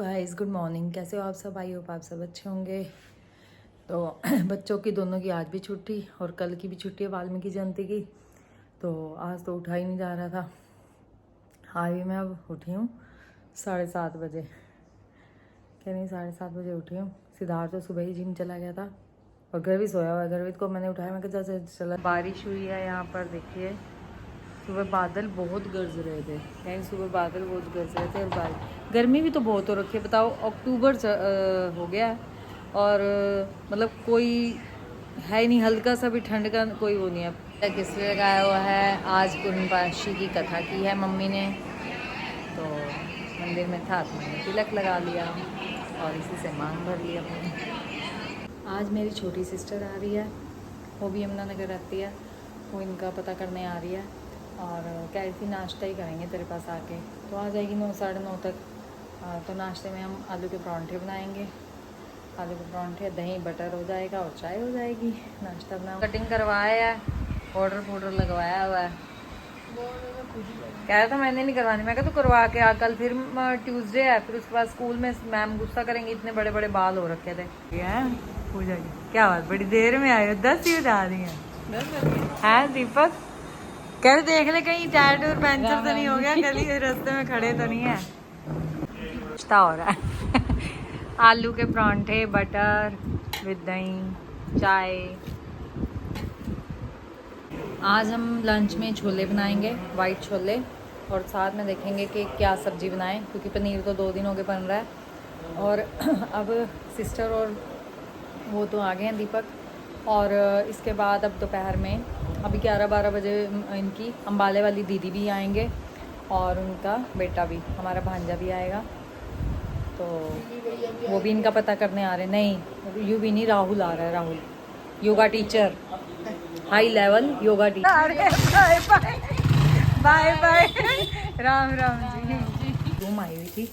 Guys good morning. कैसे हो आप सब? आई होप आप सब अच्छे होंगे। तो बच्चों की दोनों की आज भी छुट्टी और कल की भी छुट्टी है वाल्मीकि जयंती की। तो आज तो उठा ही नहीं जा रहा था। आज भी मैं अब उठी हूँ 7:30 बजे। क्या नहीं 7:30 बजे उठी हूँ। सिद्धार्थ तो सुबह ही जिम चला गया था और घर भी सोया हुआ है। गर्वित को मैंने उठाया, मैं कहा चला। बारिश हुई है यहाँ पर, देखिए सुबह बादल बहुत गरज रहे थे। यानी सुबह बादल बहुत गरज रहे थे और बारिश। गर्मी भी तो बहुत हो रखी है, बताओ अक्टूबर हो गया है और मतलब कोई है ही नहीं, हल्का सा भी ठंड का कोई वो नहीं है। किसलिए लगाया हुआ है? आज पूर्णमासी की कथा की है मम्मी ने, तो मंदिर में था तो मैंने तिलक लगा लिया और इसी से मांग भर ली अपनी। आज मेरी छोटी सिस्टर आ रही है, वो भी यमुनानगर रहती है। वो इनका पता करने आ रही है और कह रही थी नाश्ता ही करेंगे तेरे पास आके। तो आ जाएगी 9 साढ़े 9 तक। तो नाश्ते में हम आलू के परांठे बनाएंगे। आलू के परांठे, दही बटर हो जाएगा और चाय हो जाएगी। नाश्ता बना, कटिंग करवाया है, पाउडर लगवाया हुआ है। कह रहा था मैंने नहीं करवानी। मैं कहा तो करवा के आ, कल फिर ट्यूसडे है, फिर उसके बाद स्कूल में मैम गुस्सा करेंगी, इतने बड़े बड़े बाल हो रखे थे। पूजा की क्या बात, बड़ी देर में आए हो, 10 ही बजा रही हैं दीपक। कह रहे देख ले कहीं टायर और पंचर तो नहीं हो गया, गली रास्ते में खड़े तो नहीं है। नाश्ता हो रहा है आलू के परांठे, बटर विद दही, चाय। आज हम लंच में छोले बनाएंगे, वाइट छोले, और साथ में देखेंगे कि क्या सब्जी बनाएं, क्योंकि पनीर तो 2 दिन हो गए बन रहा है। और अब सिस्टर और वो तो आ गए हैं दीपक, और इसके बाद अब दोपहर में अभी 11-12 बजे इनकी अम्बाले वाली दीदी भी आएंगे और उनका बेटा भी, हमारा भांजा भी आएगा। तो वो भी इनका पता करने आ रहे हैं। नहीं यू भी नहीं, राहुल आ रहा है, Rahul yoga teacher, high level yoga teacher. Bye bye Ram Ram ji. घूम आई हुई थी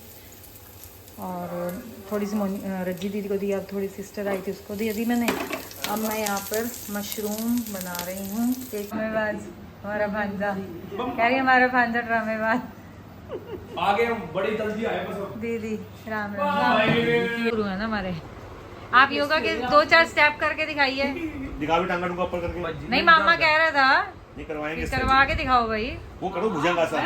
और थोड़ी सी रज्जी दीदी को दी, अब थोड़ी सिस्टर आई थी उसको दी अभी मैंने। अब मैं यहाँ पर मशरूम बना रही हूँ। एक ड्रामेबाज हमारा भांजा, कह रही हमारा भांजा ड्रामेबाज। आगे हम बड़ी जल्दी आए बस। दीदी राम राम गुरु है ना हमारे। आप योगा के 2-4 स्टेप करके दिखाइए। दिखा भी टांगा ऊपर करके। नहीं मामा कह रहा था नहीं करवाएंगे, करवा के दिखाओ भाई। वो करो भुजंगासन।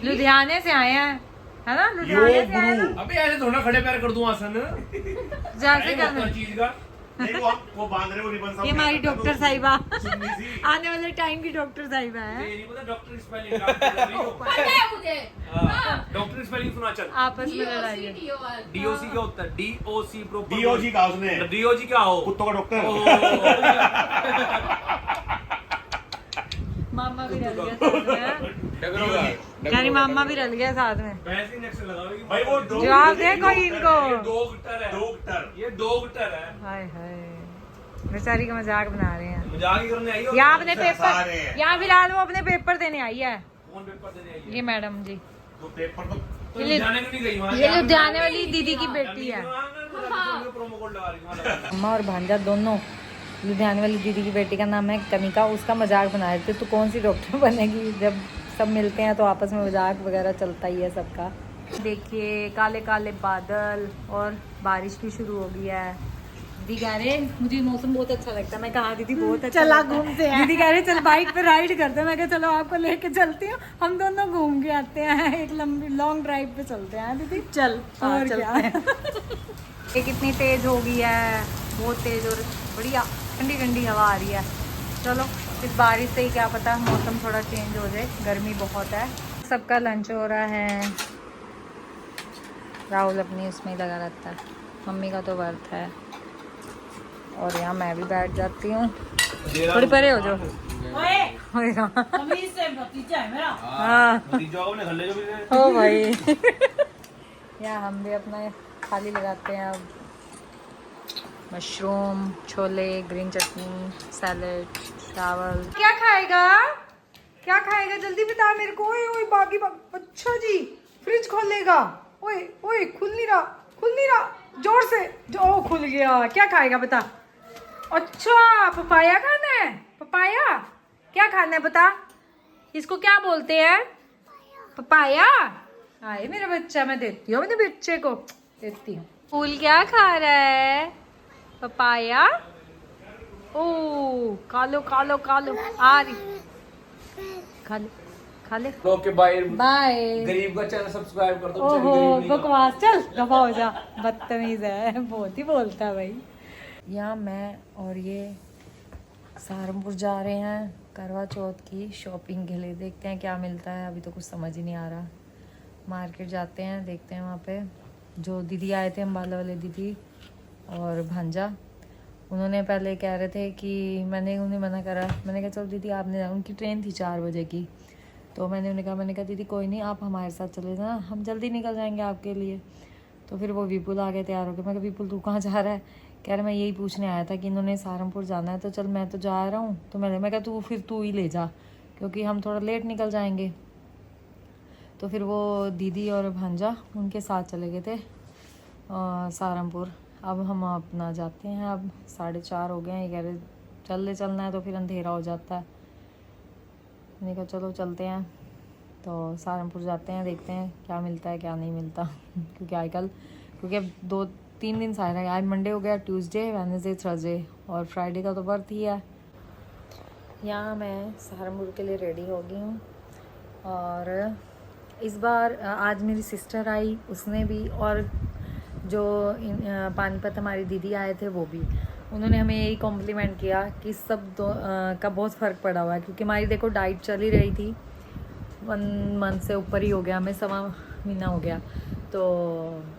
लुधियाने से आए हैं, है ना? लुधियाने से आए ना। अबे ऐसे थोड़ा खड़े पैर कर दूं आसन। जैसे करना चीज का नहीं, वो बांध रहे, वो रिबन। ये हमारी डॉक्टर साहिबा आने वाले टाइम की डॉक्टर साहिबा है। ये नहीं पता डॉक्टर स्पेलिंग पता है मुझे। डॉक्टर स्पेलिंग सुना चल। आपस में लड़ाई है। डीओसी क्या होता है? DOC proper. डीओजी का उसने। डीओजी क्या हो? कुत्तों का डॉक्टर। मामा भी रल गया साथ में। यानी मामा भी रल गया साथ में। भाई वो जवाब दे कोई इनको। डॉक्टर है, डॉक्टर, ये डॉक्टर है। हाय हाय, बेचारी का मजाक बना रहे हैं। मजाक ही करने आई हो। यहाँ अपने पेपर, यहाँ फिलहाल वो अपने पेपर देने आई है। कौन पेपर देने आई है? ये मैडम जी। तो पेपर तो ये जाने क्यों नहीं गई वहाँ? ये लुधियाने वाली दीदी की बेटी है। प्रोमो कोड लगा रही है। अम्मा और भांजा दोनों। लुधियाने वाली दीदी की बेटी का नाम है कनिका, उसका मजाक बना रहे थे तो कौन सी डॉक्टर बनेगी। जब सब मिलते हैं तो आपस में मजाक वगैरह चलता ही है सबका। देखिए काले काले बादल और बारिश भी शुरू हो गई है। दीदी कह रहे मुझे मौसम बहुत अच्छा लगता है। मैं कहा दीदी बहुत अच्छा चला घूमते हैं। दीदी कह रहे चल बाइक पे राइड करते हैं। मैं कहा चलो आपको लेके चलती हूँ, हम दोनों घूम के आते हैं, एक लंबी लॉन्ग ड्राइव पे चलते हैं। दीदी चल और क्या। ये कितनी तेज हो गई है, बहुत तेज और बढ़िया ठंडी ठंडी हवा आ रही है। चलो इस बारिश से ही क्या पता मौसम थोड़ा चेंज हो जाए, गर्मी बहुत है। सबका लंच हो रहा है। राहुल अपनी उसमें ही लगा रहता है, मम्मी का तो वर्त है और यहाँ मैं भी बैठ जाती हूँ। थोड़ी परे हो जाओ। ओ भाई यहाँ हम भी अपना थाली लगाते हैं। अब मशरूम, छोले, ग्रीन चटनी, सैलेड, चावल। क्या खाएगा, क्या खाएगा जल्दी बता मेरे को। ओए ओए बागी बागी। अच्छा जी फ्रिज खोलेगा। ओए ओए खुल नहीं रहा, खुल नहीं रहा, जोर से जो खुल गया। क्या खाएगा बता। अच्छा पपाया खाना है, पपाया क्या खाना है बता। इसको क्या बोलते हैं? पपाया। आए मेरा बच्चा, मैं देती हूँ मेरे बच्चे को, देती हूँ। फूल क्या खा रहा है? पपाया। ओ खा लो खा लो खा लो, आ रही, खा ले खा ले। Okay bye bye. गरीब का चैनल सब्सक्राइब कर दो। ओहो बकवास, चल दफा हो जा, बदतमीज है, बहुत ही बोलता है भाई। यहाँ मैं और ये सहारनपुर जा रहे हैं करवा चौथ की शॉपिंग के लिए। देखते हैं क्या मिलता है, अभी तो कुछ समझ ही नहीं आ रहा। मार्केट जाते हैं, देखते हैं वहाँ पे जो दीदी आए थे, अम्बाला वाले दीदी और भांजा, उन्होंने पहले कह रहे थे कि मैंने उन्हें मना करा। मैंने कहा चलो दीदी आपने, उनकी ट्रेन थी 4 बजे की, तो मैंने कहा दीदी कोई नहीं, आप हमारे साथ चले जाना, हम जल्दी निकल जाएंगे आपके लिए। तो फिर वो विपुल आ गए तैयार होकर। मैं कहा विपुल तू कहाँ जा रहा है? कह रहा मैं यही पूछने आया था कि इन्होंने सहारनपुर जाना है, तो चल मैं तो जा रहा हूँ। तो मैं कहा तू ही ले जा, क्योंकि हम थोड़ा लेट निकल जाएंगे। तो फिर वो दीदी और भांजा उनके साथ चले गए थे सहारनपुर। अब हम अपना जाते हैं, अब 4:30 हो गए हैं। ये कह रहे चलना है, तो फिर अंधेरा हो जाता है। मैंने कहा चलो चलते हैं। तो सहारनपुर जाते हैं, देखते हैं क्या मिलता है क्या नहीं मिलता। क्योंकि अब 2-3 दिन सारे हैं। आज मंडे हो गया, ट्यूसडे, वेडनेसडे, थर्सडे और फ्राइडे का तो बर्थ ही है। यहाँ मैं सहारनपुर के लिए रेडी हो गई हूँ। और इस बार आज मेरी सिस्टर आई, उसने भी, और जो पानीपत हमारी दीदी आए थे वो भी, उन्होंने हमें यही कॉम्प्लीमेंट किया कि सब का बहुत फ़र्क पड़ा हुआ है। क्योंकि हमारी देखो डाइट चल ही रही थी, 1 मंथ से ऊपर ही हो गया, हमें 1.25 महीना हो गया। तो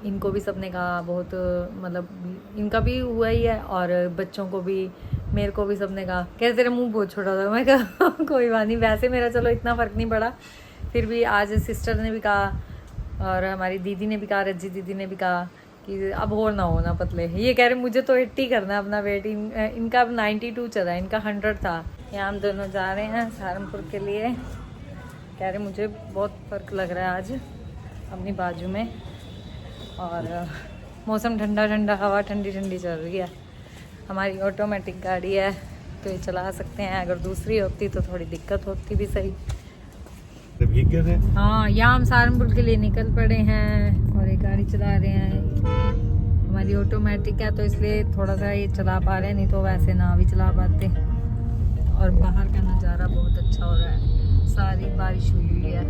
इनको भी सबने कहा, बहुत मतलब इनका भी हुआ ही है, और बच्चों को भी, मेरे को भी सबने कहा क्या तेरा मुंह बहुत छोटा था। मैं कहा कोई बात नहीं, वैसे मेरा चलो इतना फ़र्क नहीं पड़ा, फिर भी आज सिस्टर ने भी कहा और हमारी दीदी ने भी कहा, रज्जी दीदी ने भी कहा कि अब और ना होना पतले। ये कह रहे मुझे तो 80 करना है अपना वेट, इनका अब 92 चल रहा है, इनका 100 था। यहाँ हम दोनों जा रहे हैं सहारनपुर के लिए। कह रहे मुझे बहुत फ़र्क लग रहा है आज अपनी बाजू में, और मौसम ठंडा ठंडा, हवा ठंडी ठंडी चल रही है। हमारी ऑटोमेटिक गाड़ी है तो ये चला सकते हैं, अगर दूसरी होती तो थोड़ी दिक्कत होती भी सही। हाँ, यहाँ हम सहारनपुर के लिए निकल पड़े हैं और एक गाड़ी चला रहे हैं। हमारी ऑटोमेटिक है तो इसलिए थोड़ा सा ये चला पा रहे हैं, नहीं तो वैसे ना भी चला पाते। और बाहर का नज़ारा बहुत अच्छा हो रहा है, सारी बारिश हुई है।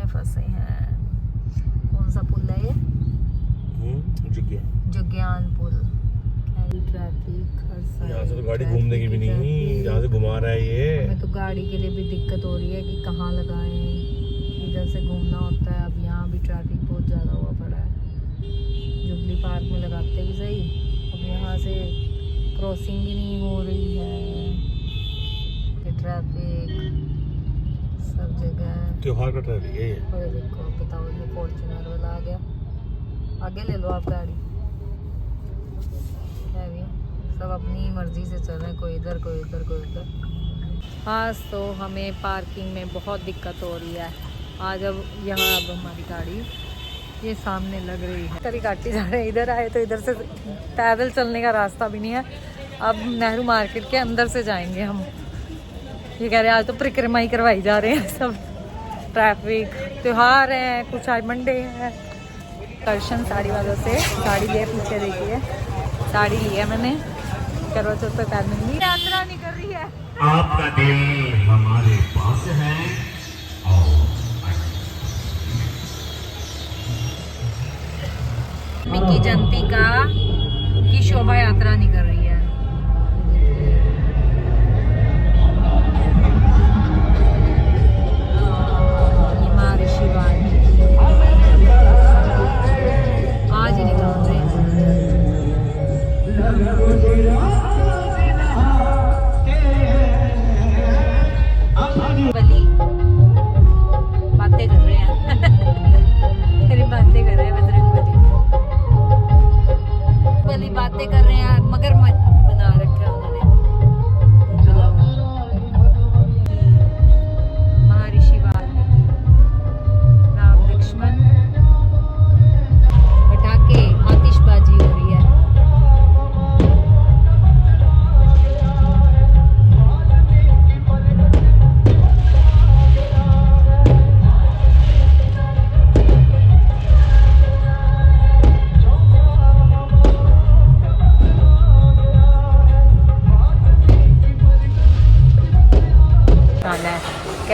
फंसे हैं। कौन सा पुल है ये? जुग्यान पुल। ट्रैफिक, यहाँ से तो गाड़ी घूमने की भी नहीं, यहाँ से घुमा रहा है ये। हमें तो गाड़ी के लिए भी दिक्कत हो रही है कि कहाँ लगाएं, इधर से घूमना होता है। अब यहाँ भी ट्रैफिक बहुत ज़्यादा हुआ पड़ा है। जुबली पार्क में लगाते भी सही, अब यहाँ से क्रॉसिंग ही नहीं हो रही है। ट्रैफिक सब जगह, त्योहार का ट्रैफिक है ये। और देखो बताओ, ये फॉर्च्यूनर वाला आ गया। आगे ले लो आप गाड़ी, है भी सब अपनी मर्जी से चल रहे हैं, कोई इधर कोई उधर कोई उधर। आज तो हमें पार्किंग में बहुत दिक्कत हो रही है। आज अब यहाँ अब हमारी गाड़ी ये सामने लग रही है, तभी काटी जा रहे हैं। इधर आए तो इधर से पैदल चलने का रास्ता भी नहीं है। अब नेहरू मार्केट के अंदर से जाएंगे हम। ये कह रहे हैं आज तो परिक्रमा ही करवाई जा रहे हैं सब। ट्रैफिक, त्योहार है, कुछ आज मंडे है। कर्शन साड़ी वालों से साड़ी लिया, पीछे देखिए साड़ी लिया मैंने। करवा चौथ पे पहनूंगी। यात्रा निकल रही है। आपका दिल हमारे पास है। मिकी जयंती की शोभा यात्रा निकल रही है। आज ही निकल रहे हैं। बली बातें कर रहे हैं मेरी बातें कर रहे हैं बजरंग बली बातें कर रहे हैं। मगरमच्छ बना रखा है उन्होंने। महर्षि वाल्मीकि, राम लक्ष्मण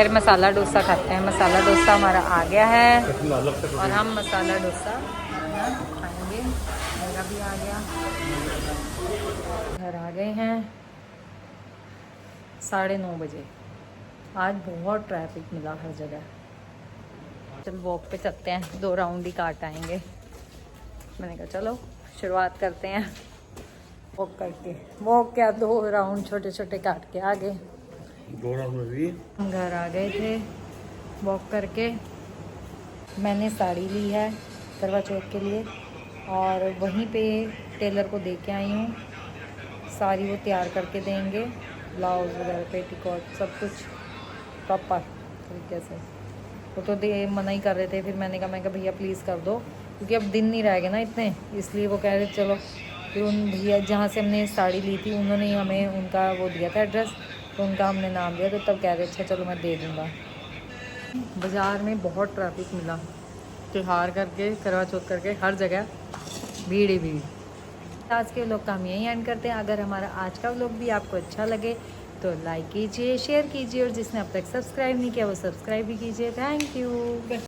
फिर मसाला डोसा खाते हैं। मसाला डोसा हमारा आ गया है और हम मसाला डोसा अपना खाएंगे। मेरा भी आ गया। घर आ गए हैं 9:30 बजे। आज बहुत ट्रैफिक मिला हर जगह। चल वॉक पे चलते हैं, 2 राउंड ही काट आएंगे। मैंने कहा चलो शुरुआत करते हैं वॉक करके। वॉक क्या 2 राउंड छोटे छोटे काट के आ गए। 2 राउंड में भी हम घर आ गए थे वॉक करके। मैंने साड़ी ली है करवा चौथ के लिए और वहीं पे टेलर को दे के आई हूँ। साड़ी वो तैयार करके देंगे, ब्लाउज वगैरह पेटीकोट सब कुछ प्रॉपर तरीके से। वो तो मना ही कर रहे थे, फिर मैंने कहा भैया प्लीज़ कर दो, क्योंकि अब दिन नहीं रह गए ना इतने, इसलिए वो कह रहे चलो। फिर उन भैया जहाँ से हमने साड़ी ली थी उन्होंने ही हमें उनका वो दिया था एड्रेस, तो उनका हमने नाम दिया, तो तब कह रहे अच्छा चलो मैं दे दूँगा। बाज़ार में बहुत ट्रैफिक मिला, त्योहार करके करवा चौथ करके हर जगह भीड़ ही भीड़। आज के व्लॉग का हम यहीं एंड करते हैं। अगर हमारा आज का व्लॉग भी आपको अच्छा लगे तो लाइक कीजिए, शेयर कीजिए और जिसने अब तक सब्सक्राइब नहीं किया वो सब्सक्राइब भी कीजिए। Thank you.